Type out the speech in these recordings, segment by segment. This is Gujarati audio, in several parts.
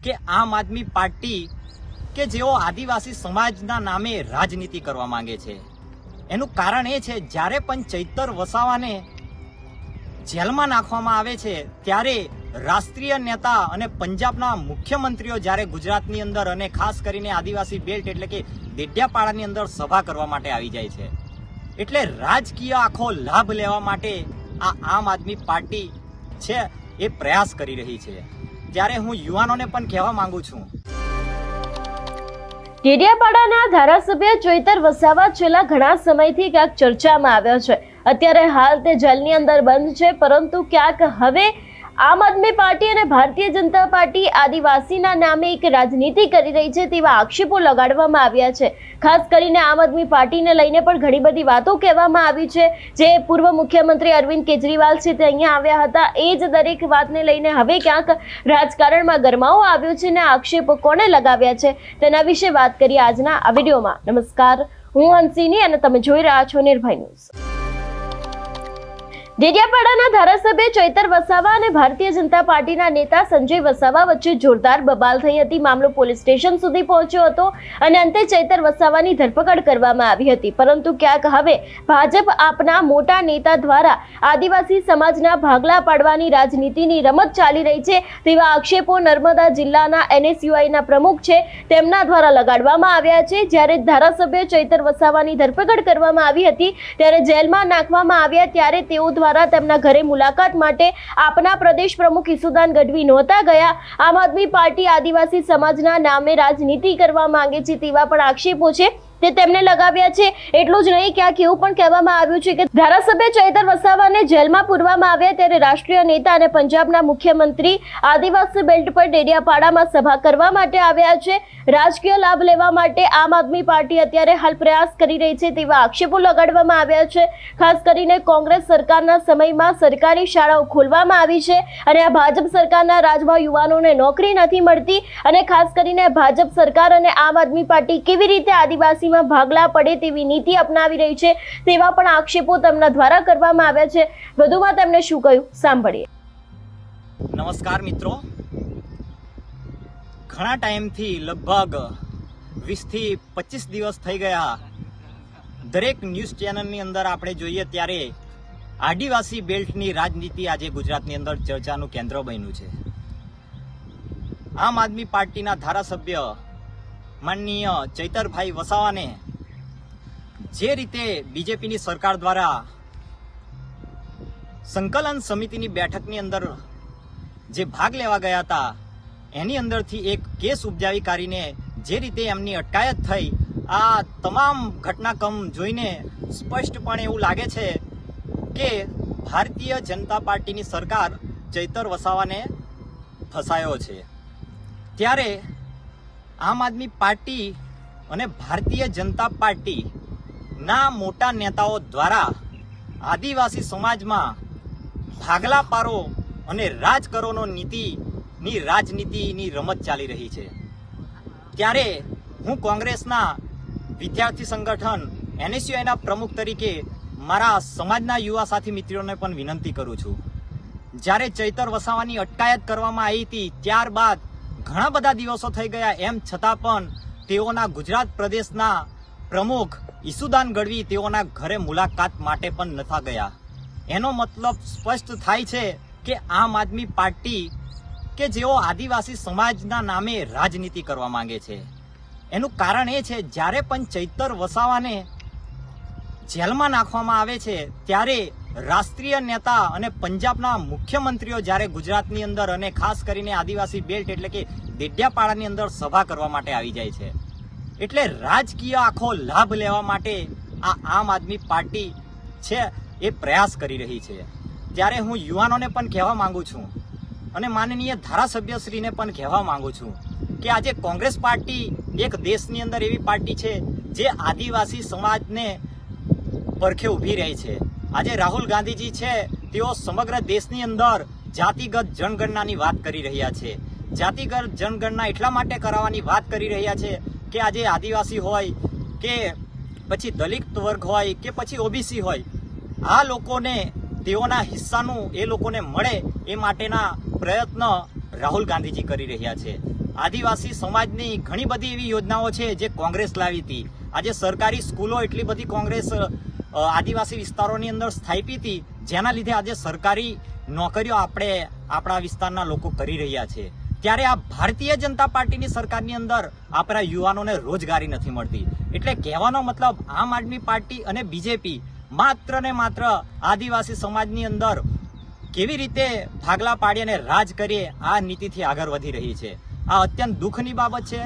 કે આમ આદમી પાર્ટી કે જેઓ આદિવાસી સમાજના નામે રાજનીતિ કરવા માંગે છે. એનું કારણ એ છે, જ્યારે પણ ચૈતર વસાવાને જેલમાં નાખવામાં આવે છે ત્યારે રાષ્ટ્રીય નેતા અને પંજાબના મુખ્યમંત્રીઓ જ્યારે ગુજરાતની અંદર અને ખાસ કરીને આદિવાસી બેલ્ટ એટલે કે દેડિયાપાડાની અંદર સભા કરવા માટે આવી જાય છે. એટલે રાજકીય આખો લાભ લેવા માટે આ આમ આદમી પાર્ટી છે એ પ્રયાસ કરી રહી છે. ત્યારે હું યુવાનોને પણ કહેવા માંગુ છું, ડેડિયાપાડાના ધારાસભ્ય ચૈતર વસાવા છેલ્લા ઘણા સમયથી ક્યાંક ચર્ચામાં આવ્યો છે. અત્યારે હાલ તે જેલની અંદર બંધ છે, પરંતુ ક્યાંક હવે આમ આદમી પાર્ટી અને ભારતીય જનતા પાર્ટી આદિવાસીના નામે એક રાજનીતિ કરી રહી છે તેવા આક્ષેપો લગાડવામાં આવ્યા છે. ખાસ કરીને આમ આદમી પાર્ટીને લઈને પણ ઘણી બધી વાતો કહેવામાં આવી છે. જે પૂર્વ મુખ્યમંત્રી અરવિંદ કેજરીવાલ છે તે અહીંયા આવ્યા હતા, એ જ દરેક વાતને લઈને હવે ક્યાંક રાજકારણમાં ગરમાવો આવ્યો છે અને આક્ષેપો કોને લગાવ્યા છે તેના વિશે વાત કરીએ આજના આ વિડીયોમાં. નમસ્કાર, હું હંસિની અને તમે જોઈ રહ્યા છો નિર્ભય ન્યૂઝ. ડેડિયાપાડાના ધારાસભ્ય ચૈતર વસાવા અને ભારતીય જનતા પાર્ટીના નેતા સંજય વસાવા વચ્ચે જોરદાર બબાલ થઈ હતી. મામલો પોલીસ સ્ટેશન સુધી પહોંચ્યો હતો અને અંતે ચૈતર વસાવાની ધરપકડ કરવામાં આવી હતી. પરંતુ ક્યાંક હવે ભાજપ આપના મોટા નેતા દ્વારા આદિવાસી સમાજના ભાગલા પાડવાની રાજનીતિની રમત ચાલી રહી છે તેવા આક્ષેપો નર્મદા જિલ્લાના NSUIના પ્રમુખ છે તેમના દ્વારા લગાડવામાં આવ્યા છે. જ્યારે ધારાસભ્ય ચૈતર વસાવાની ધરપકડ કરવામાં આવી હતી ત્યારે જેલમાં નાખવામાં આવ્યા ત્યારે તેઓ દ્વારા તેમના ઘરે મુલાકાત માટે આપના પ્રદેશ પ્રમુખ ઈસુદાન ગઢવી નહોતા ગયા. આમ આદમી પાર્ટી આદિવાસી સમાજના નામે રાજનીતિ કરવા માંગે છે તેવા પણ આક્ષેપો છે તે તેમને લગાવ્યા છે. એટલું જ નહીં, ક્યાંક એવું પણ કહેવામાં આવ્યું છે કે ધારાસભ્ય ચૈતર વસાવાને જેલમાં પૂરવામાં આવ્યા ત્યારે રાષ્ટ્રીય નેતા અને પંજાબના મુખ્યમંત્રી આદિવાસી બેલ્ટ પર ડેડિયાપાડામાં સભા કરવા માટે આવ્યા છે. રાજકીય લાભ લેવા માટે આમ આદમી પાર્ટી અત્યારે હાલ પ્રયાસ કરી રહી છે તેવા આક્ષેપો લગાડવામાં આવ્યા છે. ખાસ કરીને કોંગ્રેસ સરકારના સમયમાં સરકારી શાળાઓ ખોલવામાં આવી છે અને આ ભાજપ સરકારના રાજમાં યુવાનોને નોકરી નથી મળતી અને ખાસ કરીને ભાજપ સરકાર અને આમ આદમી પાર્ટી કેવી રીતે આદિવાસી ભાગલા પડે તેવી નીતિ અપનાવી રહી છે તેવા પણ આક્ષેપો તેમના દ્વારા કરવામાં આવ્યા છે. વધુમાં તેમણે શું કહ્યું સાંભળીએ. નમસ્કાર મિત્રો, ઘણા ટાઈમથી લગભગ 20 થી 25 દિવસ થઈ ગયા દરેક ન્યૂઝ ચેનલની અંદર આપણે જોઈએ ત્યારે આદિવાસી બેલ્ટની રાજનીતિ આજે ગુજરાતની અંદર ચર્ચાનું કેન્દ્ર બન્યું છે. આમ આદમી પાર્ટીના ધારાસભ્ય માનનીય ચૈતરભાઈ વસાવાને જે રીતે બીજેપીની સરકાર દ્વારા સંકલન સમિતિની બેઠકની અંદર જે ભાગ લેવા ગયા હતા એની અંદરથી એક કેસ ઉપજાવી કાઢીને જે રીતે એમની અટકાયત થઈ, આ તમામ ઘટનાક્રમ જોઈને સ્પષ્ટપણે એવું લાગે છે કે ભારતીય જનતા પાર્ટીની સરકાર ચૈતર વસાવાને ફસાયો છે. ત્યારે આમ આદમી પાર્ટી અને ભારતીય જનતા પાર્ટી ના મોટા નેતાઓ દ્વારા આદિવાસી સમાજમાં ભાગલા પારો અને રાજ કરોનો નીતિની રાજનીતિની રમત ચાલી રહી છે. ત્યારે હું કોંગ્રેસના વિદ્યાર્થી સંગઠન NSUIના પ્રમુખ તરીકે મારા સમાજના યુવા સાથી મિત્રોને પણ વિનંતી કરું છું, જ્યારે ચૈતર વસાવાની અટકાયત કરવામાં આવી હતી ત્યારબાદ ઘણા બધા દિવસો થઈ ગયા, એમ છતાં પણ તેઓના ગુજરાત પ્રદેશના પ્રમુખ ઈસુદાન ગઢવી તેઓના ઘરે મુલાકાત માટે પણ નતા ગયા. એનો મતલબ સ્પષ્ટ થાય છે કે આમ આદમી પાર્ટી કે જેઓ આદિવાસી સમાજના નામે રાજનીતિ કરવા માંગે છે. એનું કારણ એ છે, જ્યારે પણ ચૈતર વસાવાને જેલમાં નાખવામાં આવે છે ત્યારે રાષ્ટ્રીય નેતા અને પંજાબના મુખ્યમંત્રીઓ જ્યારે ગુજરાતની અંદર અને ખાસ કરીને આદિવાસી બેલ્ટ એટલે કે દેડિયાપાડાની અંદર સભા કરવા માટે આવી જાય છે. એટલે રાજકીય આખો લાભ લેવા માટે આ આમ આદમી પાર્ટી છે એ પ્રયાસ કરી રહી છે. ત્યારે હું યુવાનોને પણ કહેવા માંગુ છું અને માનનીય ધારાસભ્યશ્રીને પણ કહેવા માંગુ છું કે આજે કોંગ્રેસ પાર્ટી એક દેશની અંદર એવી પાર્ટી છે જે આદિવાસી સમાજને પરખે ઊભી રહી છે. આજે રાહુલ ગાંધીજી છે તેઓ સમગ્ર દેશની અંદર જાતિગત જનગણનાની વાત કરી રહ્યા છે. જાતિગત જનગણના એટલા માટે કરાવવાની વાત કરી રહ્યા છે કે આજે આદિવાસી હોય કે પછી દલિત વર્ગ હોય કે પછી OBC હોય, આ લોકોને તેઓના હિસ્સાનું એ લોકોને મળે એ માટેના પ્રયત્ન રાહુલ ગાંધીજી કરી રહ્યા છે. આદિવાસી સમાજની ઘણી બધી એવી યોજનાઓ છે જે કોંગ્રેસ લાવી હતી. આજે સરકારી સ્કૂલો એટલી બધી કોંગ્રેસ આદિવાસી વિસ્તારોની અંદર સ્થાપી હતી, જેના લીધે આજે સરકારી નોકરીઓ આપણા વિસ્તારના લોકો કરી રહ્યા છે. ત્યારે આ ભારતીય જનતા પાર્ટીની સરકારની અંદર આપણા યુવાનોને રોજગારી નથી મળતી. એટલે કહેવાનો મતલબ આમ આદમી પાર્ટી અને બીજેપી માત્ર ને માત્ર આદિવાસી સમાજની અંદર કેવી રીતે ભાગલા પાડી અને રાજ કરીએ આ નીતિથી આગળ વધી રહી છે. આ અત્યંત દુઃખની બાબત છે.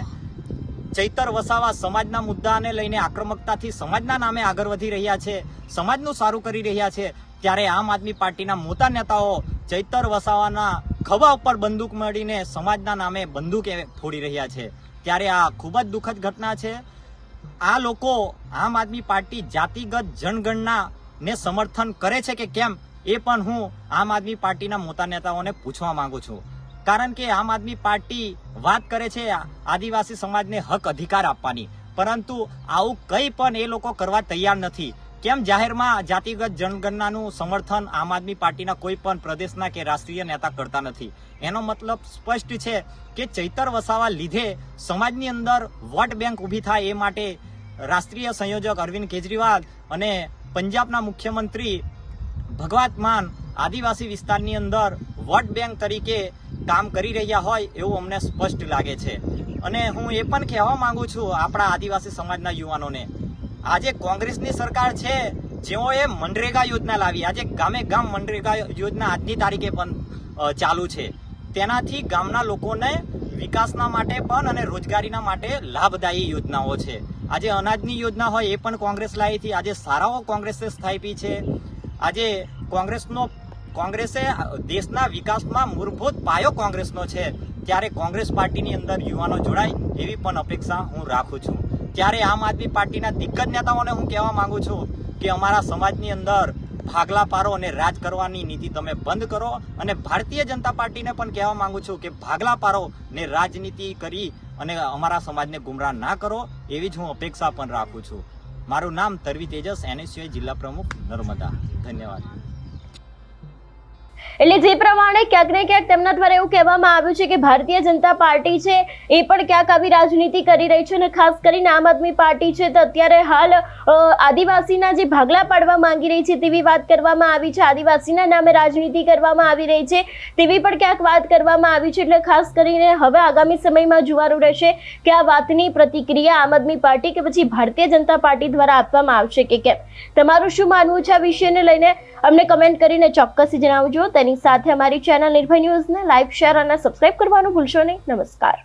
ચૈતર વસાવા સમાજના મુદ્દાને લઈને આક્રમકતાથી સમાજના નામે આગળ વધી રહ્યા છે, સમાજનું સારું કરી રહ્યા છે. ત્યારે આમ આદમી પાર્ટીના મોટા નેતાઓ ચૈતર વસાવાના ખભા ઉપર બંદૂક મળીને સમાજના નામે બંદૂક ફોડી રહ્યા છે. ત્યારે આ ખૂબ જ દુઃખદ ઘટના છે. આ લોકો આમ આદમી પાર્ટી જાતિગત જનગણના ને સમર્થન કરે છે કે કેમ, એ પણ હું આમ આદમી પાર્ટીના મોટા નેતાઓને પૂછવા માંગુ છું. કારણ કે આમ આદમી પાર્ટી વાત કરે છે આદિવાસી સમાજને હક અધિકાર આપવાની, પરંતુ આવું કંઈ પણ એ લોકો કરવા તૈયાર નથી. કેમ જાહેરમાં જાતિગત જનગણનાનું સમર્થન આમ આદમી પાર્ટીના કોઈ પણ પ્રદેશના કે રાષ્ટ્રીય નેતા કરતા નથી? એનો મતલબ સ્પષ્ટ છે કે ચૈતર વસાવા લીધે સમાજની અંદર વોટ બેંક ઊભી થાય એ માટે રાષ્ટ્રીય સંયોજક અરવિંદ કેજરીવાલ અને પંજાબના મુખ્યમંત્રી ભગવત માન આદિવાસી વિસ્તારની અંદર વોટ બેંક તરીકે કામ કરી રહ્યા હોય એવું અમને સ્પષ્ટ લાગે છે. અને હું એ પણ કહેવા માંગુ છું આપણા આદિવાસી સમાજના યુવાનોને, આજે કોંગ્રેસની સરકાર છે જેઓએ મનરેગા યોજના લાવી. આજે ગામે ગામ મનરેગા યોજના આજની તારીખે પણ ચાલુ છે. તેનાથી ગામના લોકોને વિકાસના માટે પણ અને રોજગારીના માટે લાભદાયી યોજનાઓ છે. આજે અનાજની યોજના હોય એ પણ કોંગ્રેસ લાવી હતી. આજે શાળાઓ કોંગ્રેસે સ્થાપી છે. આજે કોંગ્રેસે દેશના વિકાસમાં મૂળભૂત પાયો કોંગ્રેસનો છે. ત્યારે કોંગ્રેસ પાર્ટીની અંદર યુવાનો જોડાય એવી પણ અપેક્ષા હું રાખું છું. ત્યારે આમ આદમી પાર્ટીના દિગ્ગજ નેતાઓને હું કહેવા માંગુ છું કે અમારા સમાજની અંદર ભાગલા પારો અને રાજ કરવાની નીતિ તમે બંધ કરો. અને ભારતીય જનતા પાર્ટીને પણ કહેવા માંગુ છું કે ભાગલા પારો ને રાજનીતિ કરી અને અમારા સમાજને ગુમરાહ ના કરો, એવી જ હું અપેક્ષા પણ રાખું છું. મારું નામ તરવી તેજસ, NSUI જિલ્લા પ્રમુખ નર્મદા. ધન્યવાદ. એટલે જે પ્રમાણે ક્યાંક ને ક્યાંક તેમના દ્વારા એવું કહેવામાં આવ્યું છે કે ભારતીય જનતા પાર્ટી છે એ પણ ક્યાંક આવી રાજનીતિ કરી રહી છે, અને ખાસ કરીને આમ આદમી પાર્ટી છે તો અત્યારે હાલ આદિવાસીના જે ભાગલા પાડવા માંગી રહી છે તેવી વાત કરવામાં આવી છે. આદિવાસીના નામે રાજનીતિ કરવામાં આવી રહી છે તેવી પણ ક્યાંક વાત કરવામાં આવી છે. એટલે ખાસ કરીને હવે આગામી સમયમાં જોવાનું રહેશે કે આ વાતની પ્રતિક્રિયા આમ આદમી પાર્ટી કે પછી ભારતીય જનતા પાર્ટી દ્વારા આપવામાં આવશે કે કેમ. તમારું શું માનવું છે આ વિષયને લઈને અમને કમેન્ટ કરીને ચોક્કસ જણાવજો. તેની સાથે અમારી ચેનલ નિર્ભય ન્યૂઝને લાઈક, શેર અને સબસ્ક્રાઇબ કરવાનું ભૂલશો નહીં. નમસ્કાર.